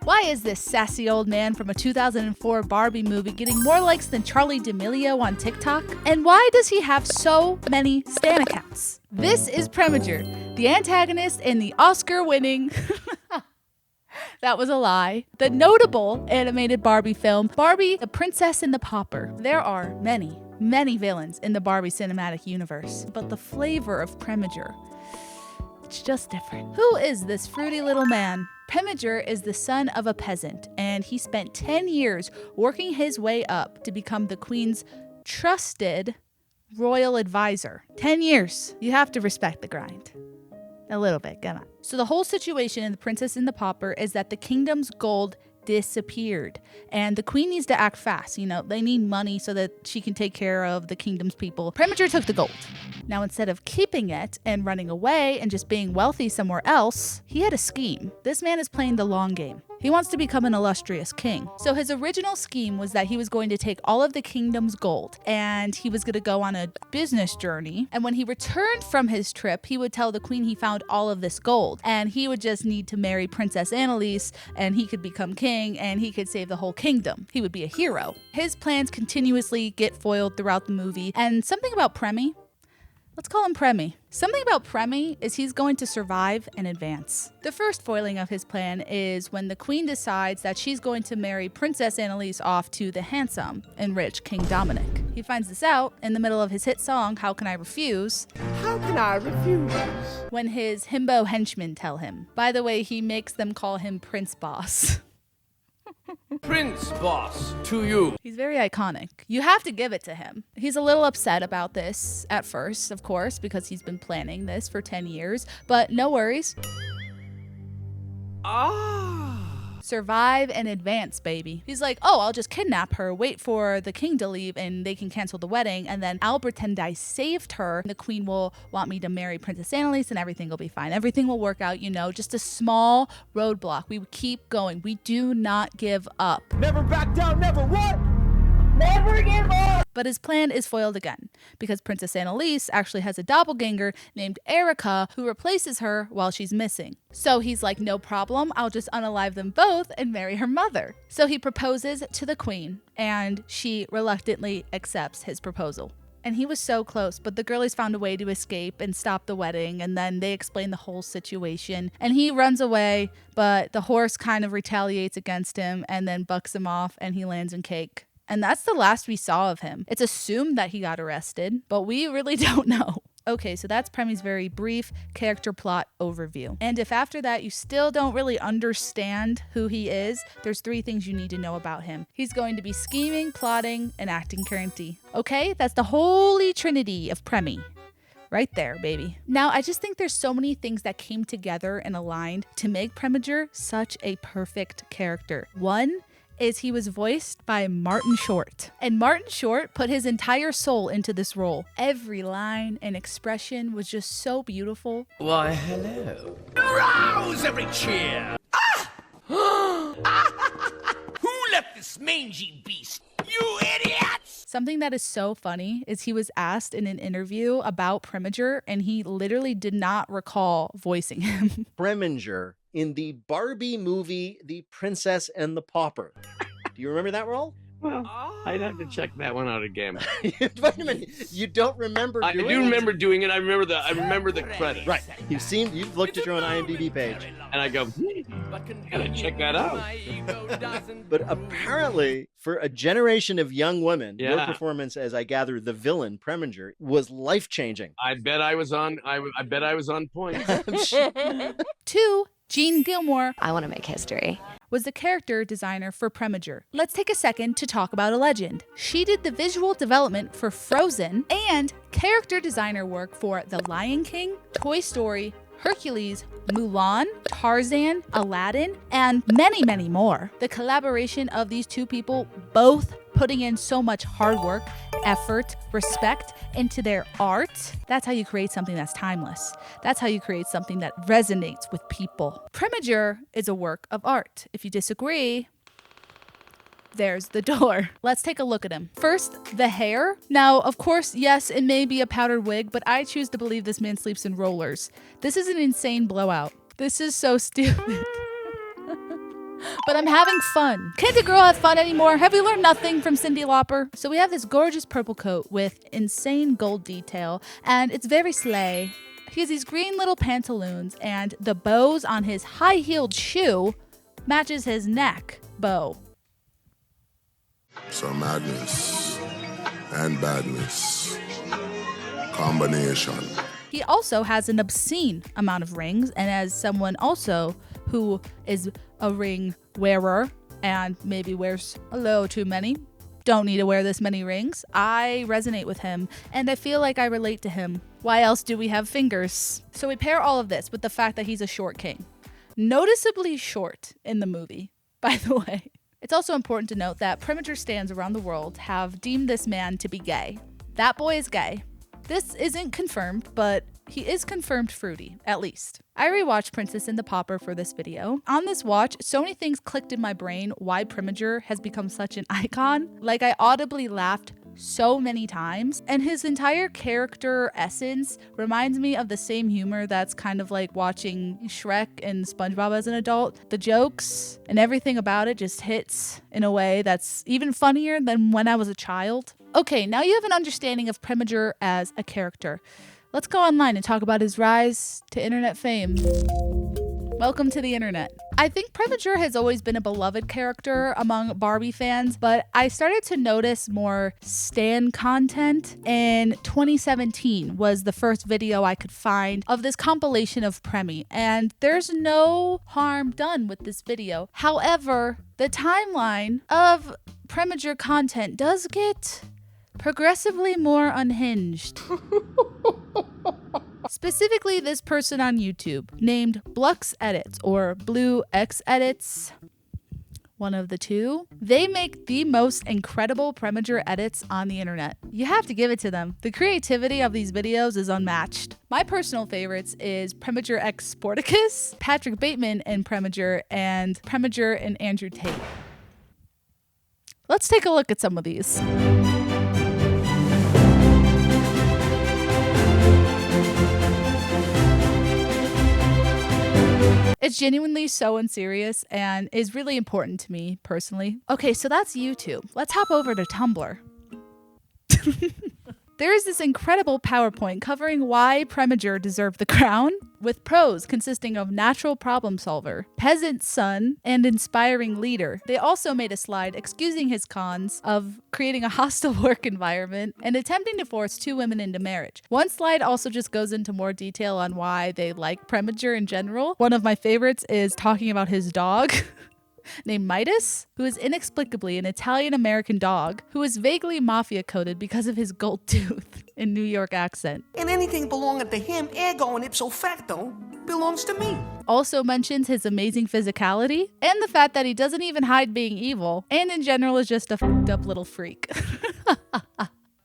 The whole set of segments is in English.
Why is this sassy old man from a 2004 Barbie movie getting more likes than Charlie D'Amelio on TikTok? And why does he have so many Stan accounts? This is Preminger, the antagonist in the Oscar-winning... That was a lie. The notable animated Barbie film, Barbie, the Princess and the Pauper. There are many, many villains in the Barbie cinematic universe, but the flavor of Preminger, it's just different. Who is this fruity little man? Preminger is the son of a peasant, and he spent 10 years working his way up to become the Queen's trusted royal advisor. 10 years. You have to respect the grind. A little bit, come on. So the whole situation in The Princess and the Pauper is that the kingdom's gold disappeared, and the queen needs to act fast. You know, they need money so that she can take care of the kingdom's people. Preminger took the gold. Now, instead of keeping it and running away and just being wealthy somewhere else, he had a scheme. This man is playing the long game. He wants to become an illustrious king. So his original scheme was that he was going to take all of the kingdom's gold and he was going to go on a business journey. And when he returned from his trip, he would tell the queen he found all of this gold. And he would just need to marry Princess Annalise and he could become king and he could save the whole kingdom. He would be a hero. His plans continuously get foiled throughout the movie. And something about Premi, let's call him Premi. Something about Premi is he's going to survive and advance. The first foiling of his plan is when the queen decides that she's going to marry Princess Annalise off to the handsome and rich King Dominic. He finds this out in the middle of his hit song, How Can I Refuse? How can I refuse? When his himbo henchmen tell him. By the way, he makes them call him Prince Boss. Prince Boss, to you. He's very iconic. You have to give it to him. He's a little upset about this at first, of course, because he's been planning this for 10 years, but no worries. Survive and advance, baby. He's like, oh, I'll just kidnap her, wait for the king to leave, and they can cancel the wedding, and then I'll pretend I saved her. The queen will want me to marry Princess Annalise, and everything will be fine. Everything will work out, you know, just a small roadblock. We keep going. We do not give up. Never back down, never what? Never give up! But his plan is foiled again, because Princess Annalise actually has a doppelganger named Erica who replaces her while she's missing. So he's like, no problem, I'll just unalive them both and marry her mother. So he proposes to the queen, and she reluctantly accepts his proposal. And he was so close, but the girlies found a way to escape and stop the wedding, and then they explain the whole situation. And he runs away, but the horse kind of retaliates against him and then bucks him off, and he lands in cake. And that's the last we saw of him. It's assumed that he got arrested, but we really don't know. Okay, so that's Premi's very brief character plot overview. And if after that you still don't really understand who he is, there's 3 things you need to know about him. He's going to be scheming, plotting, and acting cranky. Okay, that's the holy trinity of Premi. Right there, baby. Now, I just think there's so many things that came together and aligned to make Preminger such a perfect character. One is he was voiced by Martin Short. And Martin Short put his entire soul into this role. Every line and expression was just so beautiful. Why, hello. Rouse every cheer! Who left this mangy beast? You idiots! Something that is so funny is he was asked in an interview about Preminger, and he literally did not recall voicing him. Preminger in the Barbie movie, The Princess and the Pauper. Do you remember that role? Well, I'd have to check that one out again. Wait a minute. You don't remember doing it? I do remember doing it. I remember the credits. Right. You've looked at your own IMDb page. And I go, gotta check that out. But apparently, for a generation of young women, your performance as, I gather, the villain, Preminger, was life-changing. I bet I was on point. 2, Jean Gilmore, I want to make history, was the character designer for Preminger. Let's take a second to talk about a legend. She did the visual development for Frozen and character designer work for The Lion King, Toy Story, Hercules, Mulan, Tarzan, Aladdin, and many, many more. The collaboration of these 2 people, both putting in so much hard work, effort, respect into their art, that's how you create something that's timeless. That's how you create something that resonates with people. Preminger is a work of art. If you disagree, there's the door. Let's take a look at him. First, the hair. Now, of course, yes, it may be a powdered wig, but I choose to believe this man sleeps in rollers. This is an insane blowout. This is so stupid. but I'm having fun. Can't a girl have fun anymore? Have we learned nothing from Cyndi Lauper? So we have this gorgeous purple coat with insane gold detail, and it's very slay. He has these green little pantaloons, and the bows on his high-heeled shoe matches his neck bow. So madness and badness. Combination. He also has an obscene amount of rings, and as someone also who is a ring wearer and maybe wears a little too many, don't need to wear this many rings, I resonate with him and I feel like I relate to him. Why else do we have fingers? So we pair all of this with the fact that he's a short king. Noticeably short in the movie, by the way. It's also important to note that Premature stans around the world have deemed this man to be gay. That boy is gay. This isn't confirmed, but he is confirmed fruity, at least. I rewatched Princess and the Pauper for this video. On this watch, so many things clicked in my brain why Premature has become such an icon. Like, I audibly laughed so many times, and his entire character essence reminds me of the same humor that's kind of like watching Shrek and SpongeBob as an adult. The jokes and everything about it just hits in a way that's even funnier than when I was a child. Okay, now you have an understanding of Premature as a character. Let's go online and talk about his rise to internet fame. Welcome to the internet. I think Premature has always been a beloved character among Barbie fans, but I started to notice more stan content in 2017 was the first video I could find of this compilation of Premi, and there's no harm done with this video. However, the timeline of Premature content does get progressively more unhinged. Specifically, this person on YouTube named Blux Edits or Blue X Edits, one of the two. They make the most incredible Premature edits on the internet. You have to give it to them. The creativity of these videos is unmatched. My personal favorites is Premature X Sporticus, Patrick Bateman in Premature, and Premature and Andrew Tate. Let's take a look at some of these. It's genuinely so unserious and is really important to me personally. Okay, so that's YouTube. Let's hop over to Tumblr. There is this incredible PowerPoint covering why Premature deserved the crown, with prose consisting of natural problem solver, peasant son, and inspiring leader. They also made a slide excusing his cons of creating a hostile work environment and attempting to force two women into marriage. One slide also just goes into more detail on why they like Premature in general. One of my favorites is talking about his dog. Named Midas, who is inexplicably an Italian-American dog who is vaguely mafia-coded because of his gold tooth and New York accent. And anything belonging to him, ergo and ipso facto, belongs to me. Also mentions his amazing physicality and the fact that he doesn't even hide being evil and in general is just a f***ed up little freak.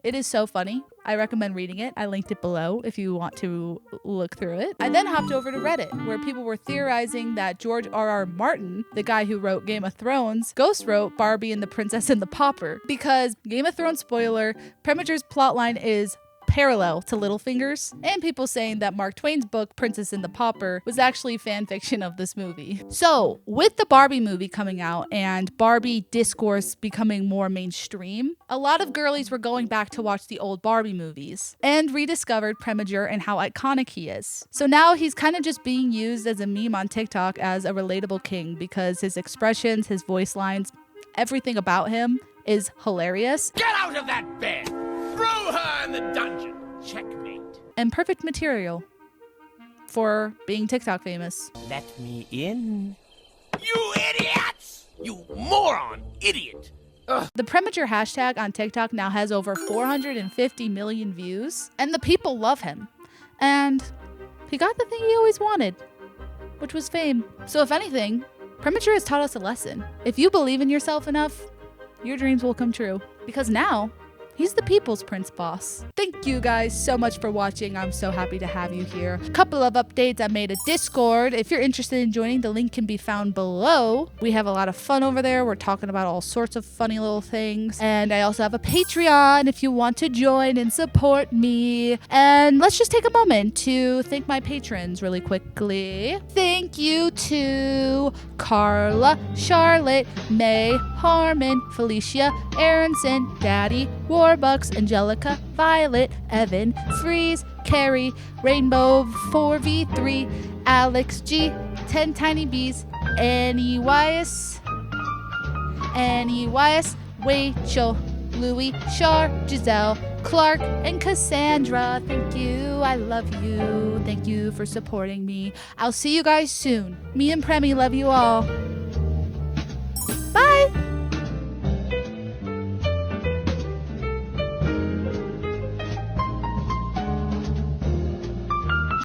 It is so funny. I recommend reading it. I linked it below if you want to look through it. I then hopped over to Reddit, where people were theorizing that George R.R. Martin, the guy who wrote Game of Thrones, ghost wrote Barbie and the Princess and the Pauper. Because, Game of Thrones spoiler, Premature's plotline is parallel to Littlefinger's, and people saying that Mark Twain's book Princess and the Pauper was actually fan fiction of this movie. So, with the Barbie movie coming out and Barbie discourse becoming more mainstream, a lot of girlies were going back to watch the old Barbie movies and rediscovered Premature and how iconic he is. So now he's kind of just being used as a meme on TikTok as a relatable king because his expressions, his voice lines, everything about him is hilarious. Get out of that bed! Throw her in the dungeon! Checkmate. And perfect material for being TikTok famous. Let me in. You idiots! You moron idiot! Ugh. The Premature hashtag on TikTok now has over 450 million views, and the people love him. And he got the thing he always wanted, which was fame. So if anything, Premature has taught us a lesson. If you believe in yourself enough, your dreams will come true. Because now, he's the people's prince boss. Think thank you guys so much for watching. I'm so happy to have you here. A couple of updates. I made a Discord. If you're interested in joining, the link can be found below. We have a lot of fun over there. We're talking about all sorts of funny little things. And I also have a Patreon if you want to join and support me. And let's just take a moment to thank my patrons really quickly. Thank you to Carla, Charlotte, May, Harmon, Felicia, Aronson, Daddy, Warbucks, Angelica, Violet, Evan, Freeze, Carrie, Rainbow 4v3, Alex G, 10 Tiny Bees, Annie Wyas, Rachel, Louie, Shar, Giselle, Clark, and Cassandra. Thank you. I love you. Thank you for supporting me. I'll see you guys soon. Me and Premi love you all.